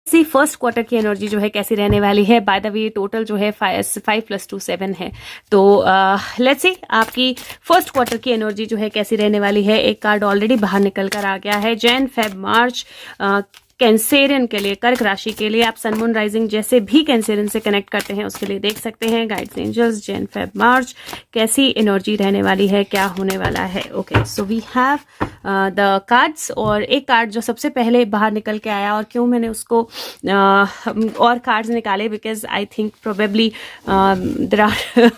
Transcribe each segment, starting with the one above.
सी first quarter की energy जो है कैसी रहने वाली है। बाय द वे टोटल जो है 5 + 2 7 है। तो लेट्स सी आपकी फर्स्ट क्वार्टर की एनर्जी जो है कैसी रहने वाली है। एक कार्ड ऑलरेडी बाहर निकल कर आ गया है। जैन फेब मार्च कैंसेरियन के लिए, कर्क राशि के लिए, आप सन मून राइजिंग जैसे भी कैंसेरियन से कनेक्ट करते हैं उसके लिए देख सकते हैं। Guides angels Jan Feb March कैसी एनर्जी रहने वाली है, क्या होने वाला है। Okay, so we have the cards. और एक कार्ड जो सबसे पहले बाहर निकल के आया, और क्यों मैंने उसको और कार्ड्स निकाले, because I think probably there are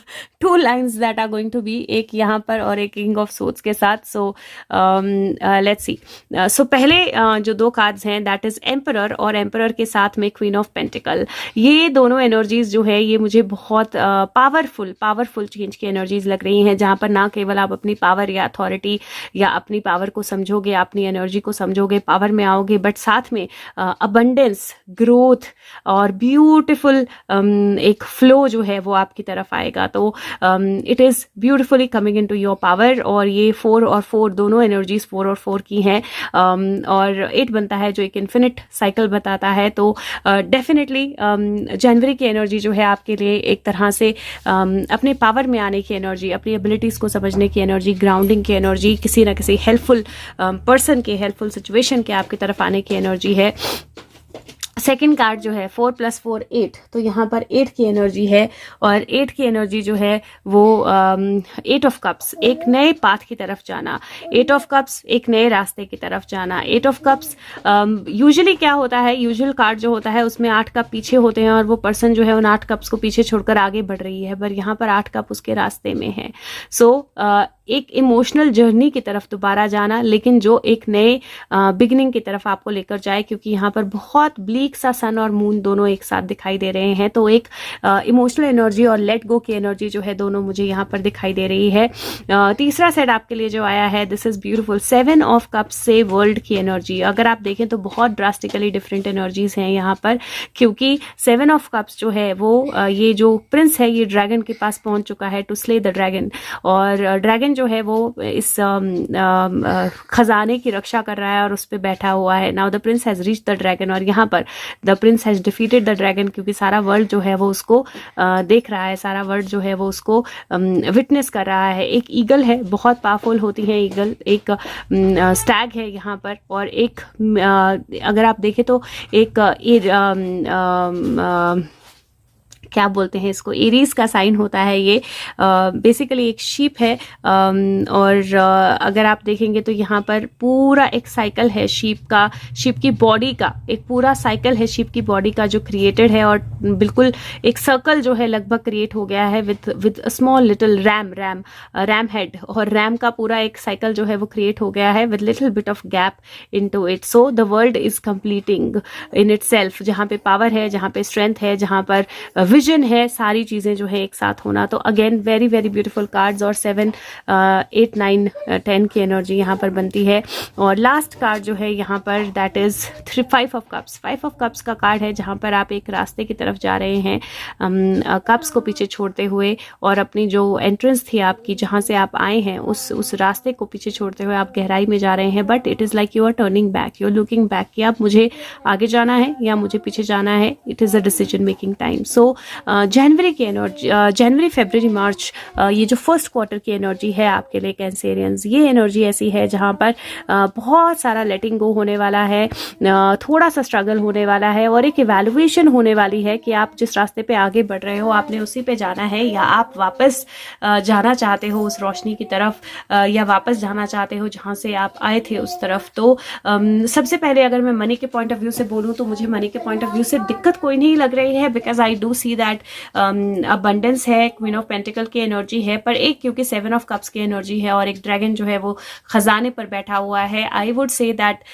2 lines that are going to be, एक यहाँ पर और एक किंग ऑफ सोर्ड्स के साथ। So let's see. सो पहले जो 2 कार्ड्स हैं दैट इज एम्परर, और एम्परर के साथ में क्वीन ऑफ पेंटिकल। ये दोनों एनर्जीज जो है ये मुझे बहुत पावरफुल चेंज की एनर्जीज लग रही हैं, जहां पर ना केवल आप अपनी पावर या अथॉरिटी या अपनी पावर को समझोगे, अपनी एनर्जी को समझोगे, पावर में आओगे, बट साथ में अबंडेंस, ग्रोथ और ब्यूटिफुल एक फ्लो जो है वो आपकी तरफ आएगा। तो it is beautifully coming into your power. और ये 4 और 4 दोनों एनर्जीज 4 और 4 की हैं, और 8 बनता है जो एक इन्फिनिट साइकिल बताता है। तो डेफिनेटली जनवरी की एनर्जी जो है आपके लिए एक तरह से अपने पावर में आने की एनर्जी, अपनी एबिलिटीज को समझने की एनर्जी, ग्राउंडिंग की एनर्जी, किसी ना किसी हेल्पफुल पर्सन के, हेल्पफुल सिचुएशन के आपकी तरफ आने की एनर्जी है। सेकेंड कार्ड जो है 4 + 4 8, तो यहाँ पर 8 की एनर्जी है, और 8 की एनर्जी जो है वो 8 ऑफ कप्स, एक नए पाथ की तरफ जाना, 8 ऑफ कप्स एक नए रास्ते की तरफ जाना। 8 ऑफ कप्स यूजुअली क्या होता है, यूजुअल कार्ड जो होता है उसमें 8 कप पीछे होते हैं, और वो पर्सन जो है उन 8 कप्स को पीछे छोड़कर आगे बढ़ रही है, पर यहाँ पर 8 कप उसके रास्ते में है। सो एक इमोशनल जर्नी की तरफ दोबारा जाना, लेकिन जो एक नए बिगिनिंग की तरफ आपको लेकर जाए, क्योंकि यहाँ पर बहुत ब्लीक सा सन और मून दोनों एक साथ दिखाई दे रहे हैं। तो एक इमोशनल एनर्जी और लेट गो की एनर्जी जो है दोनों मुझे यहाँ पर दिखाई दे रही है। तीसरा सेट आपके लिए जो आया है, this is beautiful. 7 of cups से वर्ल्ड की एनर्जी, अगर आप देखें तो बहुत ड्रास्टिकली डिफरेंट एनर्जीज हैं यहाँ पर, क्योंकि 7 ऑफ कप्स जो है वो ये जो प्रिंस है ये ड्रैगन के पास पहुंच चुका है टू स्ले द ड्रैगन, और ड्रैगन जो है वो इस खजाने की रक्षा कर रहा है और उस पर बैठा हुआ है। Now the Prince has reached the dragon, और यहाँ पर the Prince has defeated the dragon, क्योंकि सारा वर्ल्ड जो है वो उसको देख रहा है, सारा वर्ल्ड जो है वो उसको विटनेस कर रहा है। एक ईगल है, बहुत पावरफुल होती है ईगल, एक स्टैग है यहाँ पर, और एक अगर आप देखें तो एक क्या बोलते हैं इसको, एरीज का साइन होता है ये। बेसिकली एक शीप है, और अगर आप देखेंगे तो यहाँ पर पूरा एक साइकिल है शीप की बॉडी का, एक पूरा साइकिल है शीप की बॉडी का जो क्रिएटेड है, और बिल्कुल एक सर्कल जो है लगभग क्रिएट हो गया है with small little RAM head, और रैम का पूरा एक साइकिल जो है वो क्रिएट हो गया है with little bit of gap into it. So the world is completing in itself, जहाँ पे पावर है, जहाँ पे स्ट्रेंथ है, जहाँ पर विजन है, सारी चीजें जो है एक साथ होना। तो again very very beautiful cards, और 7 8 9 10 की एनर्जी यहाँ पर बनती है। और लास्ट कार्ड जो है यहाँ पर that is 5 of cups. 5 of cups का कार्ड है जहाँ पर आप एक रास्ते की तरफ जा रहे हैं, कप्स को पीछे छोड़ते हुए, और अपनी जो एंट्रेंस थी आपकी, जहाँ से आप आए हैं, उस रास्ते को पीछे छोड़ते हुए आप गहराई में जा रहे हैं। But it is like you are turning back, you are looking back, कि अब मुझे आगे जाना है या मुझे पीछे जाना है। It is a decision making time. So जनवरी की एनर्जी, जनवरी फरवरी मार्च, ये जो फर्स्ट क्वार्टर की एनर्जी है आपके लिए कैंसेरियंस, ये एनर्जी ऐसी है जहां पर बहुत सारा लेटिंग गो होने वाला है, थोड़ा सा स्ट्रगल होने वाला है, और एक इवैल्यूएशन होने वाली है कि आप जिस रास्ते पे आगे बढ़ रहे हो आपने उसी पे जाना है, या आप वापस जाना चाहते हो उस रोशनी की तरफ, या वापस जाना चाहते हो जहां से आप आए थे उस तरफ। तो सबसे पहले अगर मैं मनी के पॉइंट ऑफ व्यू से बोलूँ तो मुझे मनी के पॉइंट ऑफ व्यू से दिक्कत कोई नहीं लग रही है, because I do see that abundance है, क्वीन ऑफ पेंटिकल की एनर्जी है, पर एक क्योंकि 7 ऑफ कप्स की एनर्जी है और एक ड्रैगन जो है वो खजाने पर बैठा हुआ है, I would say that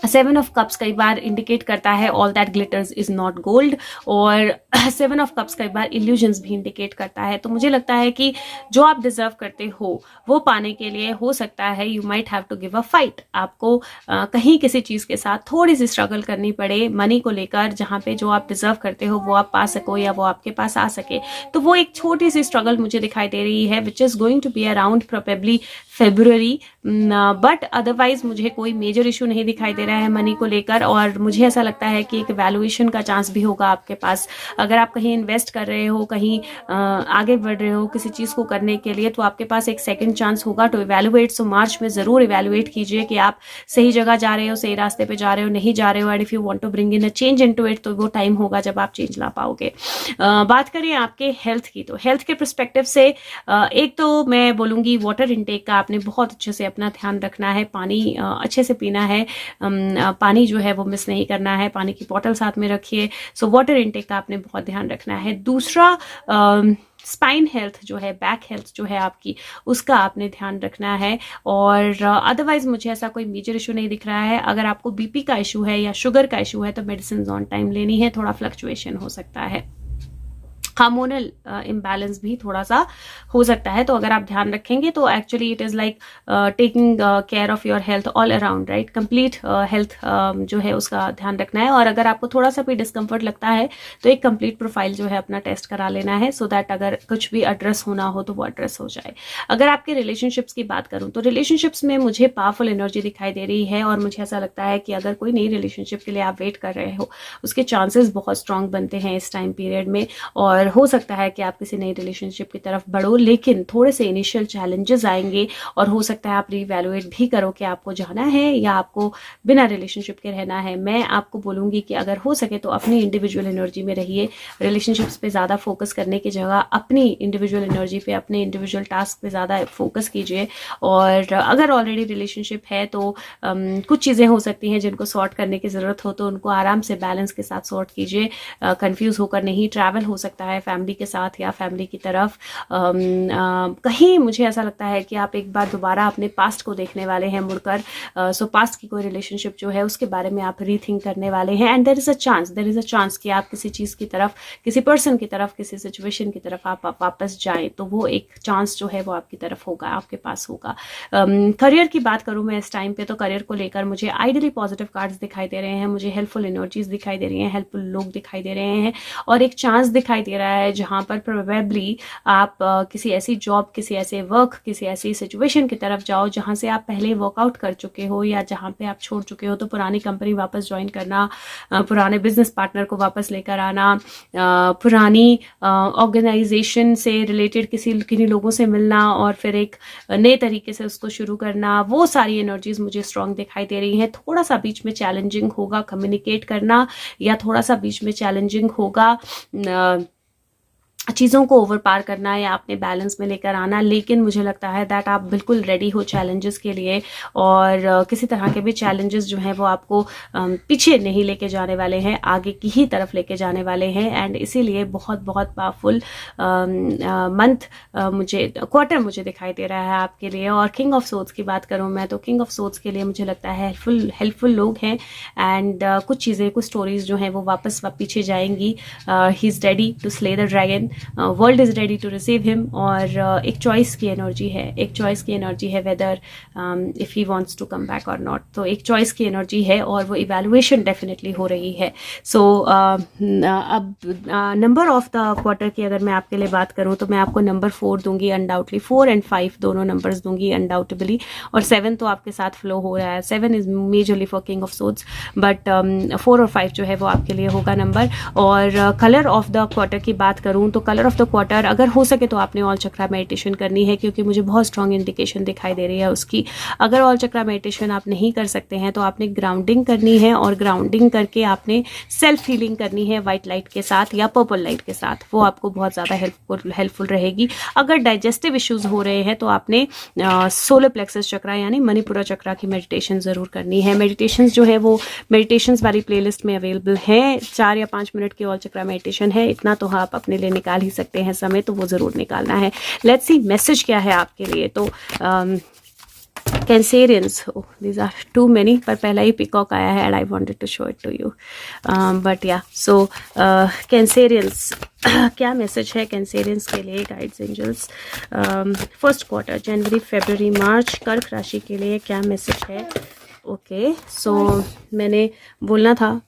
7 of cups कई बार इंडिकेट करता है all that glitters is not gold, और 7 ऑफ कप्स कई बार इल्यूजन्स भी इंडिकेट करता है। तो मुझे लगता है कि जो आप डिजर्व करते हो वो पाने के लिए हो सकता है you might have to give a fight, आपको कहीं किसी चीज के साथ थोड़ी सी स्ट्रगल करनी पड़े मनी को लेकर, जहां पे जो आप डिजर्व करते हो वो आप पा सको या वो आपके पास आ सके। तो वो एक छोटी सी स्ट्रगल मुझे दिखाई दे रही है which is going to be around probably February, but otherwise मुझे कोई मेजर इशू नहीं दिखाई दे रहा रहा है मनी को लेकर, और मुझे ऐसा लगता है कि एक वैल्यूएशन का चांस भी होगा आपके पास। अगर आप कहीं इन्वेस्ट कर रहे हो, कहीं आगे बढ़ रहे हो किसी चीज़ को करने के लिए, तो आपके पास एक सेकंड चांस होगा टू इवैल्यूएट। सो मार्च में ज़रूर इवैल्यूएट कीजिए कि आप सही जगह जा रहे हो, सही रास्ते पे जा रहे हो, नहीं जा रहे हो, and if you want to bring in a change into it, तो वो टाइम होगा जब आप चेंज ला पाओगे। बात करें आपके हेल्थ की, तो हेल्थ के पर्सपेक्टिव से एक तो मैं बोलूँगी वाटर इनटेक का आपने बहुत अच्छे से अपना ध्यान रखना है। पानी अच्छे से पीना है, पानी जो है वो मिस नहीं करना है, पानी की बोतल साथ में रखिए। सो वाटर इनटेक का आपने बहुत ध्यान रखना है। दूसरा स्पाइन हेल्थ जो है, बैक हेल्थ जो है आपकी, उसका आपने ध्यान रखना है। और अदरवाइज मुझे ऐसा कोई मेजर इशू नहीं दिख रहा है। अगर आपको बीपी का इशू है या शुगर का इशू है तो मेडिसिन ऑन टाइम लेनी है, थोड़ा फ्लक्चुएशन हो सकता है, हार्मोनल इम्बैलेंस भी थोड़ा सा हो सकता है। तो अगर आप ध्यान रखेंगे तो actually it is like taking care of your health all around, right. Complete health जो है उसका ध्यान रखना है। और अगर आपको थोड़ा सा भी डिस्कम्फर्ट लगता है तो एक कंप्लीट प्रोफाइल जो है अपना टेस्ट करा लेना है, सो दैट अगर कुछ भी एड्रेस होना हो तो वो एड्रेस हो जाए। अगर आपके रिलेशनशिप्स की बात करूँ तो रिलेशनशिप्स में मुझे पावरफुल एनर्जी दिखाई दे रही है, और मुझे ऐसा लगता है कि अगर कोई नई रिलेशनशिप के लिए आप वेट कर रहे हो, उसके चांसेस बहुत स्ट्रांग बनते हैं इस टाइम पीरियड में। और हो सकता है कि आप किसी नई रिलेशनशिप की तरफ बढ़ो, लेकिन थोड़े से इनिशियल चैलेंजेस आएंगे, और हो सकता है आप रीवैल्यूएट भी करो कि आपको जाना है या आपको बिना रिलेशनशिप के रहना है। मैं आपको बोलूँगी कि अगर हो सके तो अपनी इंडिविजुअल एनर्जी में रहिए, रिलेशनशिप्स पे ज़्यादा फोकस करने की जगह अपनी इंडिविजुअल एनर्जी पे, अपने इंडिविजुअल टास्क पे ज़्यादा फोकस कीजिए। और अगर ऑलरेडी रिलेशनशिप है तो कुछ चीज़ें हो सकती हैं जिनको सॉर्ट करने की ज़रूरत हो, तो उनको आराम से बैलेंस के साथ सॉर्ट कीजिए, कंफ्यूज होकर नहीं। ट्रैवल हो सकता है फैमिली के साथ या फैमिली की तरफ कहीं। मुझे ऐसा लगता है कि आप एक बार दोबारा अपने पास्ट को देखने वाले हैं मुड़कर। सो पास्ट की कोई रिलेशनशिप जो है उसके बारे में आप रीथिंक करने वाले हैं, and there is a chance कि आप किसी चीज़ की तरफ, किसी पर्सन की तरफ, किसी सिचुएशन की तरफ आप वापस जाएं, तो वो एक चांस जो है वो आपकी तरफ होगा, आपके पास होगा। करियर की बात करूँ मैं इस टाइम पे, तो करियर को लेकर मुझे आइडियली पॉजिटिव कार्ड्स दिखाई दे रहे हैं, मुझे हेल्पफुल एनर्जीज दिखाई दे रही हैं, हेल्पफुल लोग दिखाई दे रहे हैं, और एक चांस दिखाई दे रहा है जहां पर प्रोबेबली आप किसी ऐसी जॉब, किसी ऐसे वर्क, किसी ऐसी सिचुएशन की तरफ जाओ जहां से आप पहले वर्कआउट कर चुके हो, या जहां पे आप छोड़ चुके हो। तो पुरानी कंपनी वापस ज्वाइन करना, पुराने बिजनेस पार्टनर को वापस लेकर आना, पुरानी ऑर्गेनाइजेशन से रिलेटेड किन्हीं लोगों से मिलना और फिर एक नए तरीके से उसको शुरू करना, वो सारी एनर्जीज मुझे स्ट्रांग दिखाई दे रही हैं। थोड़ा सा बीच में चैलेंजिंग होगा कम्युनिकेट करना, या थोड़ा सा बीच में चैलेंजिंग होगा चीज़ों को ओवर पार करना या अपने बैलेंस में लेकर आना, लेकिन मुझे लगता है दैट आप बिल्कुल रेडी हो चैलेंजेस के लिए, और किसी तरह के भी चैलेंजेस जो हैं वो आपको पीछे नहीं लेके जाने वाले हैं, आगे की ही तरफ लेके जाने वाले हैं। एंड इसीलिए बहुत बहुत पावरफुल मंथ मुझे, क्वार्टर मुझे दिखाई दे रहा है आपके लिए। और किंग ऑफ सोर्ड्स की बात करूँ मैं, तो किंग ऑफ सोर्ड्स के लिए मुझे लगता है हेल्पफुल लोग हैं, एंड कुछ चीज़ें, कुछ स्टोरीज जो हैं वो वापस पीछे जाएंगी। He is ready to slay the dragon, world is ready to receive him. और एक चॉइस की एनर्जी है, weather if he wants to come back और नॉट। तो एक चॉइस की एनर्जी है, और वो इवैल्यूएशन डेफिनेटली हो रही है। सो अब नंबर ऑफ द क्वार्टर की अगर मैं आपके लिए बात करूं तो मैं आपको नंबर 4 दूंगी अनडाउटली, 4 और 5 दोनों नंबर्स दूंगी अनडाउटेबली, और 7 तो आपके साथ फ्लो हो रहा है। 7 is majorly for king of swords, but 4 और 5 जो है वो आपके लिए होगा नंबर। और कलर ऑफ द क्वार्टर की बात करूं तो कलर ऑफ द क्वार्टर, अगर हो सके तो आपने ऑल चक्रा मेडिटेशन करनी है, क्योंकि मुझे बहुत स्ट्रांग इंडिकेशन दिखाई दे रही है उसकी। अगर ऑल चक्रा मेडिटेशन आप नहीं कर सकते हैं तो आपने ग्राउंडिंग करनी है, और ग्राउंडिंग करके आपने सेल्फ हीलिंग करनी है व्हाइट लाइट के साथ या पर्पल लाइट के साथ, वो आपको बहुत ज़्यादा हेल्पफुल रहेगी। अगर डाइजेस्टिव इश्यूज हो रहे हैं तो आपने सोलर प्लेक्सस चक्रा यानी मणिपुरा चक्रा की मेडिटेशन ज़रूर करनी है। मेडिटेशन जो है वो मेडिटेशंस वाली प्लेलिस्ट में अवेलेबल है, 4 या 5 मिनट की ऑल चक्रा मेडिटेशन है, इतना तो आप अपने लिए निकाल ही सकते हैं समय, तो वो ज़रूर निकालना है। लेट्स सी मैसेज क्या है आपके लिए। तो Cancerians, these are too many, पर पहला ही पिकॉक आया है and I wanted to show it to you, but yeah so Cancerians क्या मैसेज है कैंसेरियंस के लिए, guides angels, first quarter January February March, कर्क राशि के लिए क्या मैसेज है ओके सो मैंने बोलना था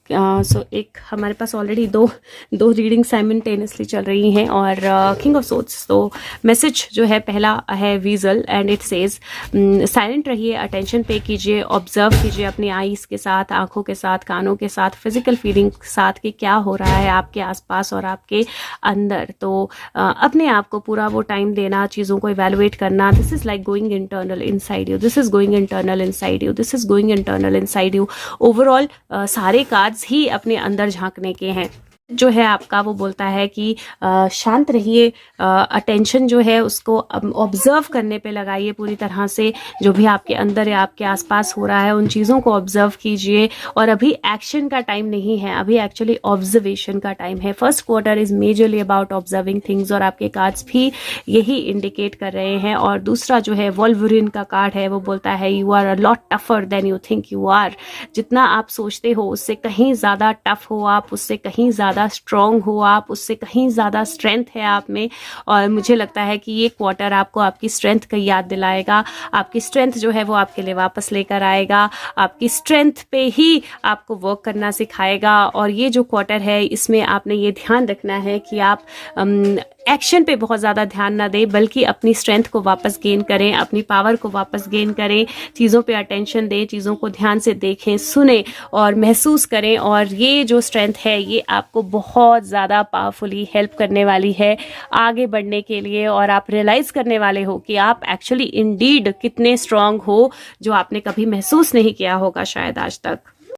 सो एक हमारे पास ऑलरेडी दो रीडिंग साइमल्टेनियसली चल रही हैं और किंग ऑफ सोर्ड्स। तो मैसेज जो है पहला है वीजल एंड इट सेज साइलेंट रहिए, अटेंशन पे कीजिए, ऑब्जर्व कीजिए अपनी आईज के साथ, आंखों के साथ, कानों के साथ, फिजिकल फीलिंग के साथ कि क्या हो रहा है आपके आसपास और आपके अंदर। तो अपने आप को पूरा वो टाइम देना, चीज़ों को इवेलुएट करना। This is like going internal inside you, this is going internal inside you, this is going internal inside you. Overall सारे कार्ड्स ही अपने अंदर झांकने के हैं। जो है आपका वो बोलता है कि शांत रहिए, अटेंशन जो है उसको ऑब्जर्व करने पे लगाइए पूरी तरह से। जो भी आपके अंदर या आपके आसपास हो रहा है उन चीज़ों को ऑब्जर्व कीजिए। और अभी एक्शन का टाइम नहीं है, अभी एक्चुअली ऑब्जर्वेशन का टाइम है। First quarter is majorly about observing things और आपके कार्ड्स भी यही इंडिकेट कर रहे हैं। और दूसरा जो है वोल्वरिन का कार्ड है, वो बोलता है you are a lot tougher than you think you are. जितना आप सोचते हो उससे कहीं ज़्यादा टफ हो आप, उससे कहीं ज़्यादा स्ट्रॉन्ग हो आप, उससे कहीं ज़्यादा स्ट्रेंथ है आप में। और मुझे लगता है कि ये क्वार्टर आपको आपकी स्ट्रेंथ का याद दिलाएगा। आपकी स्ट्रेंथ जो है वो आपके लिए वापस लेकर आएगा, आपकी स्ट्रेंथ पे ही आपको वर्क करना सिखाएगा। और ये जो क्वार्टर है इसमें आपने ये ध्यान रखना है कि आप एक्शन पे बहुत ज़्यादा ध्यान ना दें, बल्कि अपनी स्ट्रेंथ को वापस गेन करें, अपनी पावर को वापस गेन करें, चीज़ों पे अटेंशन दें, चीज़ों को ध्यान से देखें, सुने और महसूस करें। और ये जो स्ट्रेंथ है ये आपको बहुत ज़्यादा पावरफुली हेल्प करने वाली है आगे बढ़ने के लिए। और आप रियलाइज़ करने वाले हो कि आप एक्चुअली इंडीड कितने स्ट्रांग हो, जो आपने कभी महसूस नहीं किया होगा शायद आज तक।